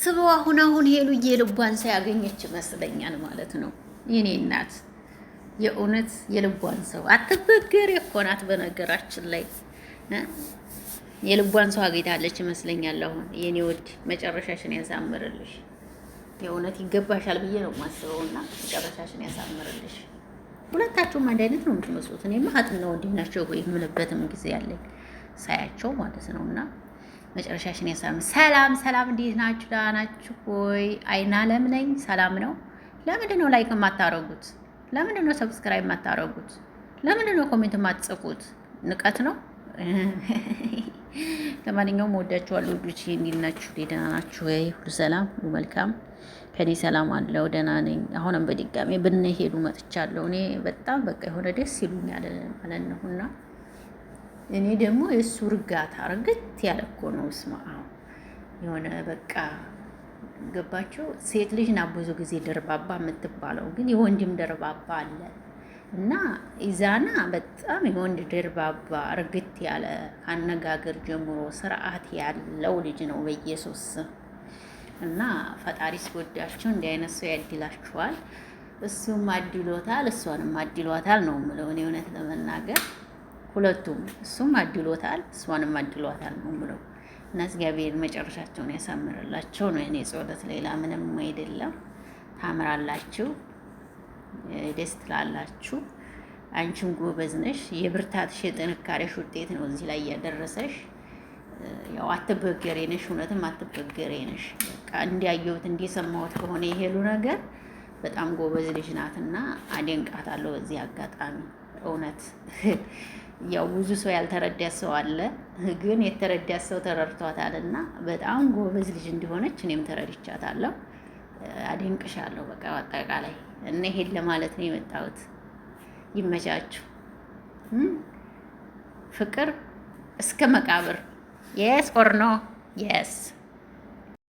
ሳስበው አሁን ሄሉዬ ልቧን ሳያገኘች ይመስለኛል ማለት ነው። የኔ እናት የእውነት የልቧን ሰው አትበገሬ እኮ ናት። በነገራችን ላይ የልቧን ሰው አግኝታለች ይመስለኛል። አሁን የኔ ውድ መጨረሻሽን ያሳምርልሽ። የእውነት ይገባሻል ብዬ ነው የማስበውና መጨረሻሽን ያሳምርልሽ። ሁለታችሁም አንድ አይነት ነው የምትመስሉት። እኔማ እህትና ወንድም ናቸው ወይ የምልበትም ጊዜ ያለኝ ሳያቸው ማለት ነው። እና መጨረሻሽን ያሳምር። ሰላም ሰላም፣ እንዴት ናችሁ? ደህና ናችሁ ወይ? አይና አለም ነኝ። ሰላም ነው። ለምንድን ነው ላይክ የማታረጉት? ለምንድን ነው ሰብስክራይብ የማታረጉት? ለምንድን ነው ኮሜንት የማትጽፉት? ንቀት ነው። ለማንኛውም ወዳችኋለሁ ውዶች። እንዴት ናችሁ? ደህና ናችሁ ወይ? ሁሉ ሰላም፣ ሁሉ መልካም። ከኔ ሰላም አለው፣ ደህና ነኝ። አሁንም በድጋሚ ብንሄዱ መጥቻለሁ። እኔ በጣም በቃ የሆነ ደስ ይሉኛል ማለት ነው። እና እኔ ደግሞ የእሱ እርጋታ እርግት ያለ እኮ ነው። እስማ የሆነ በቃ ገባችሁ? ሴት ልጅ ና ብዙ ጊዜ ደርባባ የምትባለው ግን የወንድም ደርባባ አለ። እና ኢዛና በጣም የወንድ ደርባባ እርግት ያለ አነጋገር ጀምሮ ስርዓት ያለው ልጅ ነው በኢየሱስ። እና ፈጣሪ ሲወዳችሁ እንዲህ አይነት ሰው ያድላችኋል። እሱም አድሎታል፣ እሷንም አድሏታል ነው የምለው እኔ እውነት ለመናገር ሁለቱም፣ እሱም አድሎታል፣ እሷንም አድሏታል ነው የምለው። እና እግዚአብሔር መጨረሻቸውን ያሳምርላቸው ነው የኔ ጸሎት። ሌላ ምንም አይደለም። ታምራላችሁ፣ ደስ ትላላችሁ። አንቺም ጎበዝ ነሽ። የብርታትሽ የጥንካሬሽ ውጤት ነው እዚህ ላይ ያደረሰሽ። ያው አትበገሬ ነሽ፣ እውነትም አትበገሬ ነሽ። በቃ እንዲያየሁት እንዲሰማሁት ከሆነ የሄሉ ነገር በጣም ጎበዝ ልጅ ናትና አደንቃታለሁ በዚህ አጋጣሚ እውነት። ያው ብዙ ሰው ያልተረዳት ሰው አለ፣ ግን የተረዳት ሰው ተረድቷታልና በጣም ጎበዝ ልጅ እንዲሆነች እኔም ተረድቻታለሁ። አደንቅሻለሁ። በቃ አጠቃላይ እና ይሄን ለማለት ነው የመጣሁት። ይመቻችሁ። ፍቅር እስከ መቃብር። የስ ኦር ኖ? የስ